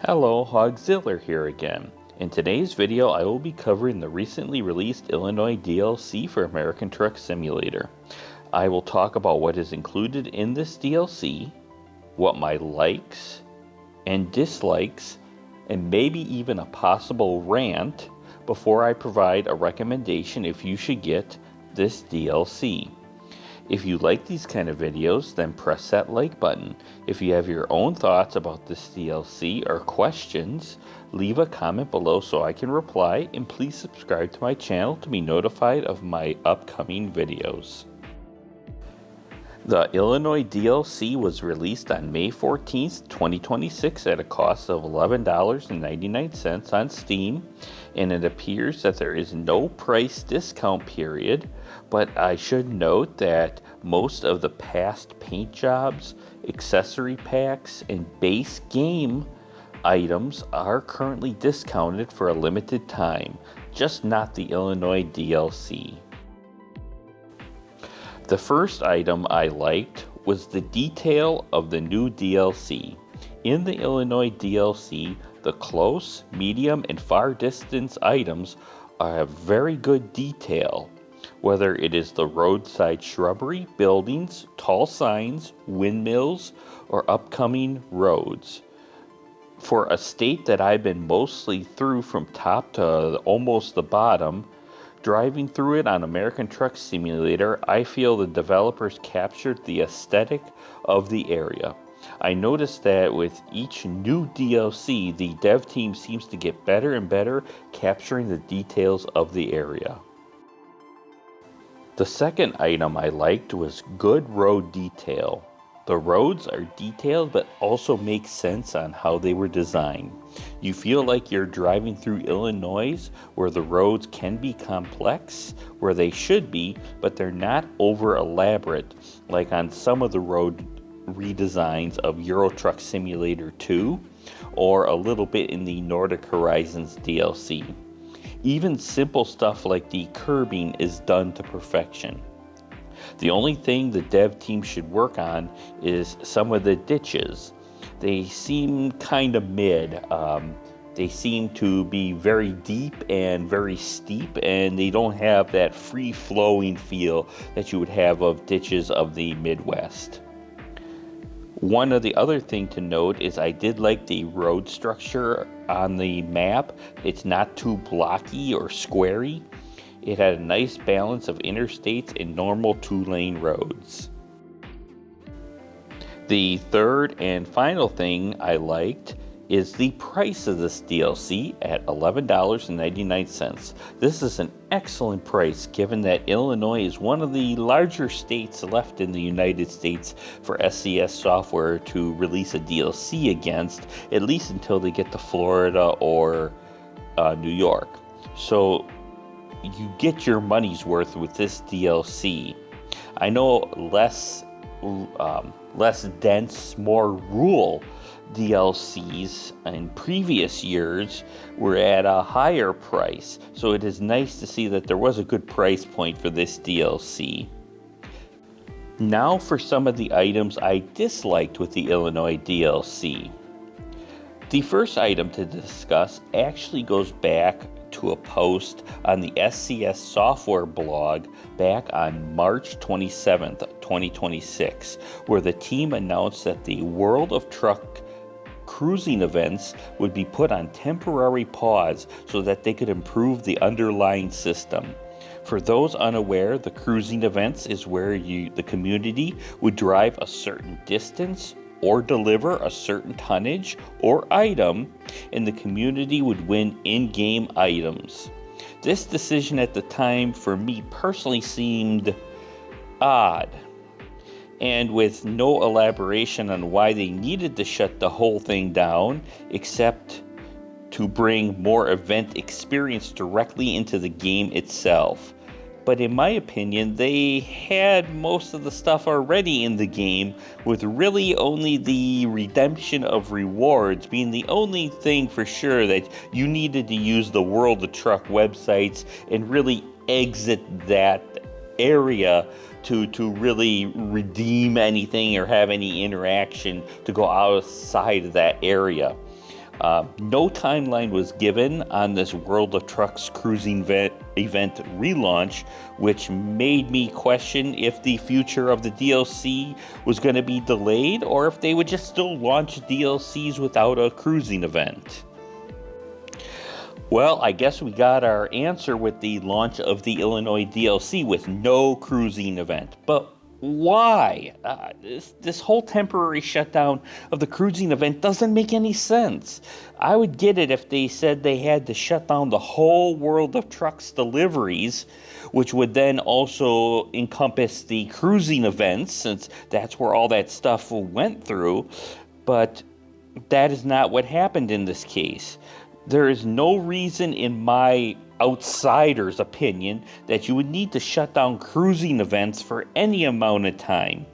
Hello, Hogzilla here again. In today's video, I will be covering the recently released Illinois DLC for American Truck Simulator. I will talk about what is included in this DLC, what my likes and dislikes, and maybe even a possible rant before I provide a recommendation if you should get this DLC. If you like these kind of videos, then press that like button. If you have your own thoughts about this DLC or questions, leave a comment below so I can reply, and please subscribe to my channel to be notified of my upcoming videos. The Illinois DLC was released on May 14th, 2026 at a cost of $11.99 on Steam, and it appears that there is no price discount period, but I should note that most of the past paint jobs, accessory packs, and base game items are currently discounted for a limited time, just not the Illinois DLC. The first item I liked was the detail of the new DLC. In the Illinois DLC, the close, medium, and far distance items have very good detail, whether it is the roadside shrubbery, buildings, tall signs, windmills, or upcoming roads. For a state that I've been mostly through from top to almost the bottom, driving through it on American Truck Simulator, I feel the developers captured the aesthetic of the area. I noticed that with each new DLC, the dev team seems to get better and better capturing the details of the area. The second item I liked was good road detail. The roads are detailed but also make sense on how they were designed. You feel like you're driving through Illinois where the roads can be complex, where they should be, but they're not over elaborate like on some of the road redesigns of Euro Truck Simulator 2 or a little bit in the Nordic Horizons DLC. Even simple stuff like the curbing is done to perfection. The only thing the dev team should work on is some of the ditches. They seem kind of mid. They seem to be very deep and very steep, and they don't have that free-flowing feel that you would have of ditches of the Midwest. One of the other thing to note is I did like the road structure on the map. It's not too blocky or squarey. It had a nice balance of interstates and normal two-lane roads. The third and final thing I liked is the price of this DLC at $11.99. This is an excellent price given that Illinois is one of the larger states left in the United States for SCS software to release a DLC against, at least until they get to Florida or New York. So you get your money's worth with this DLC. I know less dense, more rural DLCs in previous years were at a higher price, so it is nice to see that there was a good price point for this DLC. Now for some of the items I disliked with the Illinois DLC. The first item to discuss actually goes back to a post on the SCS software blog back on March 27th, 2026, where the team announced that the World of Truck cruising events would be put on temporary pause so that they could improve the underlying system. For those unaware, the cruising events is where the community would drive a certain distance or deliver a certain tonnage or item, and the community would win in-game items. This decision at the time for me personally seemed odd, and with no elaboration on why they needed to shut the whole thing down except to bring more event experience directly into the game itself. But in my opinion, they had most of the stuff already in the game, with really only the redemption of rewards being the only thing for sure that you needed to use the World of Truck websites and really exit that area to really redeem anything or have any interaction to go outside of that area. No timeline was given on this World of Trucks cruising event relaunch, which made me question if the future of the DLC was going to be delayed or if they would just still launch DLCs without a cruising event. Well, I guess we got our answer with the launch of the Illinois DLC with no cruising event. But why? This whole temporary shutdown of the cruising event doesn't make any sense. I would get it if they said they had to shut down the whole World of Trucks deliveries, which would then also encompass the cruising events, since that's where all that stuff went through. But that is not what happened in this case. There is no reason, in my outsider's opinion, that you would need to shut down cruising events for any amount of time.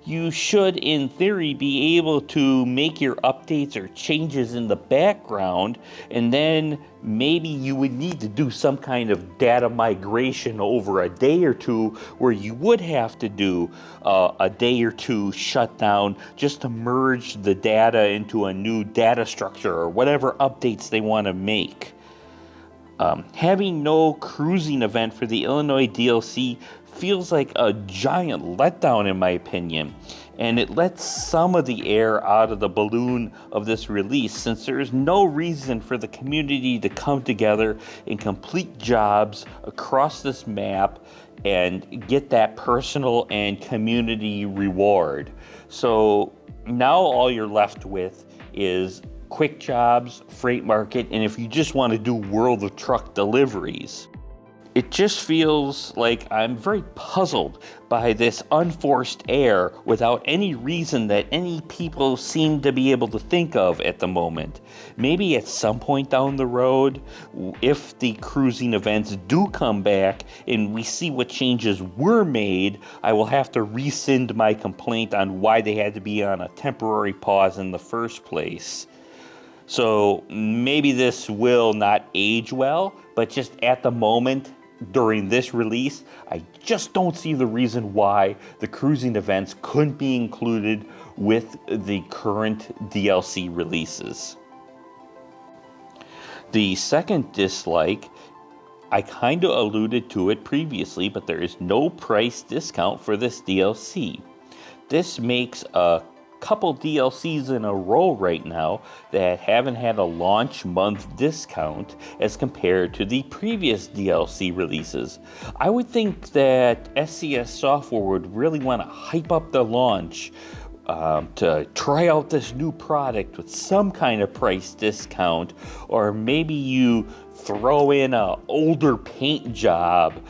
You should, in theory, be able to make your updates or changes in the background, and then maybe you would need to do some kind of data migration over a day or two, where you would have to do a day or two shutdown just to merge the data into a new data structure or whatever updates they want to make. Having no cruising event for the Illinois DLC feels like a giant letdown, in my opinion, and it lets some of the air out of the balloon of this release, since there is no reason for the community to come together and complete jobs across this map and get that personal and community reward. So now all you're left with is quick jobs, freight market, and if you just want to do World of Truck deliveries. It just feels like I'm very puzzled by this unforced air without any reason that any people seem to be able to think of at the moment. Maybe at some point down the road, if the cruising events do come back and we see what changes were made, I will have to rescind my complaint on why they had to be on a temporary pause in the first place. So maybe this will not age well, but just at the moment, during this release, I just don't see the reason why the cruising events couldn't be included with the current DLC releases. The second dislike, I kind of alluded to it previously, but there is no price discount for this DLC. This makes a couple DLCs in a row right now that haven't had a launch month discount as compared to the previous DLC releases. I would think that SCS Software would really want to hype up the launch to try out this new product with some kind of price discount, or maybe you throw in an older paint job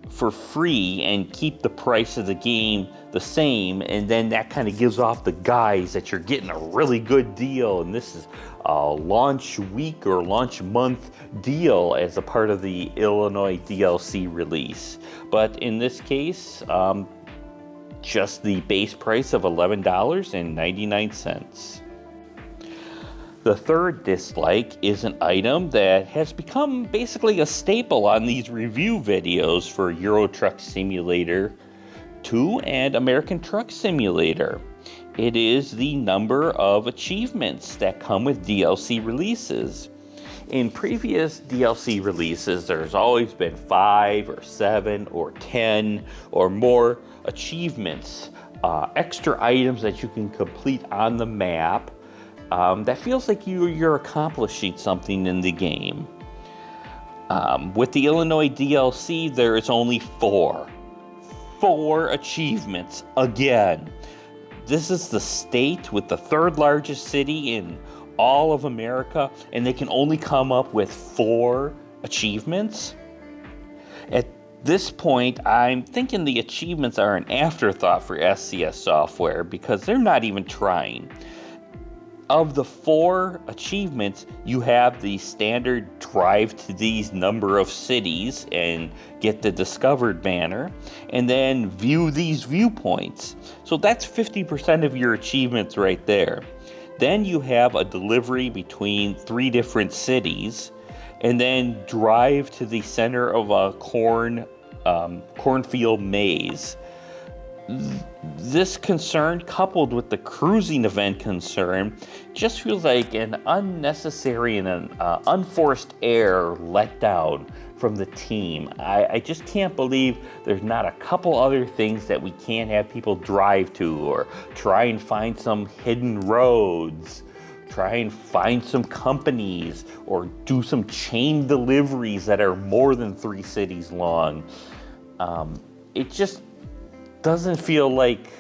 for free and keep the price of the game the same, and then that kind of gives off the guise that you're getting a really good deal, and this is a launch week or launch month deal as a part of the Illinois DLC release. But in this case, just the base price of $11.99. The third dislike is an item that has become basically a staple on these review videos for Euro Truck Simulator 2 and American Truck Simulator. It is the number of achievements that come with DLC releases. In previous DLC releases, there's always been 5 or 7 or 10 or more achievements, extra items that you can complete on the map. That feels like you're accomplishing something in the game. With the Illinois DLC, there is only 4 achievements again. This is the state with the third largest city in all of America, and they can only come up with 4 achievements. At this point, I'm thinking the achievements are an afterthought for SCS Software because they're not even trying. Of the 4 achievements, you have the standard drive to these number of cities and get the discovered banner, and then view these viewpoints. So that's 50% of your achievements right there. Then you have a delivery between 3 different cities, and then drive to the center of a cornfield maze. This concern, coupled with the cruising event concern, just feels like an unnecessary and an unforced error letdown from the team. I just can't believe there's not a couple other things that we can't have people drive to, or try and find some hidden roads, try and find some companies, or do some chain deliveries that are more than 3 cities long. It just doesn't feel like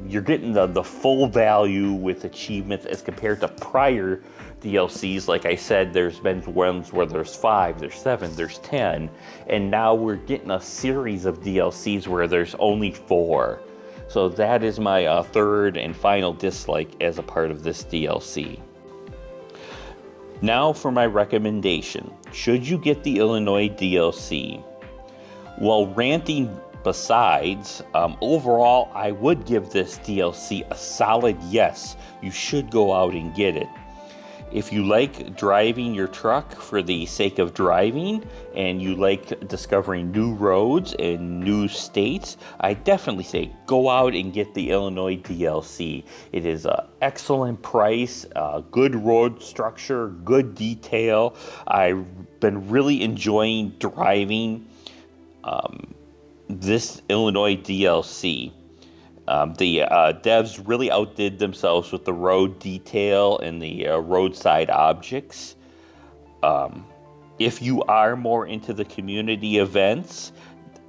you're getting the full value with achievements as compared to prior DLCs. Like I said, there's been ones where there's 5, there's 7, there's 10, and now we're getting a series of DLCs where there's only 4. So that is my third and final dislike as a part of this DLC. Now for my recommendation. Should you get the Illinois DLC? Well, ranting besides, overall, I would give this DLC a solid yes. You should go out and get it. If you like driving your truck for the sake of driving, and you like discovering new roads and new states, I definitely say go out and get the Illinois DLC. It is an excellent price, good road structure, good detail. I've been really enjoying driving this Illinois DLC. The devs really outdid themselves with the road detail and the roadside objects. If you are more into the community events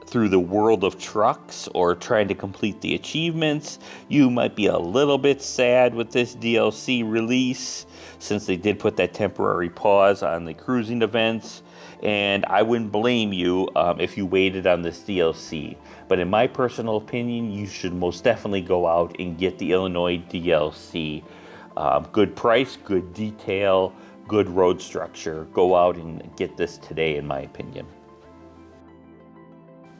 through the World of Trucks, or trying to complete the achievements, you might be a little bit sad with this DLC release, since they did put that temporary pause on the cruising events. And I wouldn't blame you if you waited on this DLC. But in my personal opinion, you should most definitely go out and get the Illinois DLC. Good price, good detail, good road structure. Go out and get this today, in my opinion.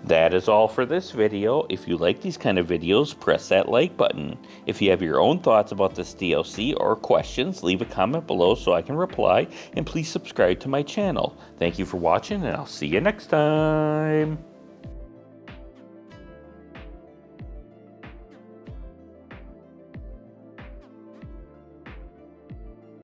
That is all for this video. If you like these kind of videos, press that like button. If you have your own thoughts about this DLC or questions, leave a comment below so I can reply, and please subscribe to my channel. Thank you for watching, and I'll see you next time.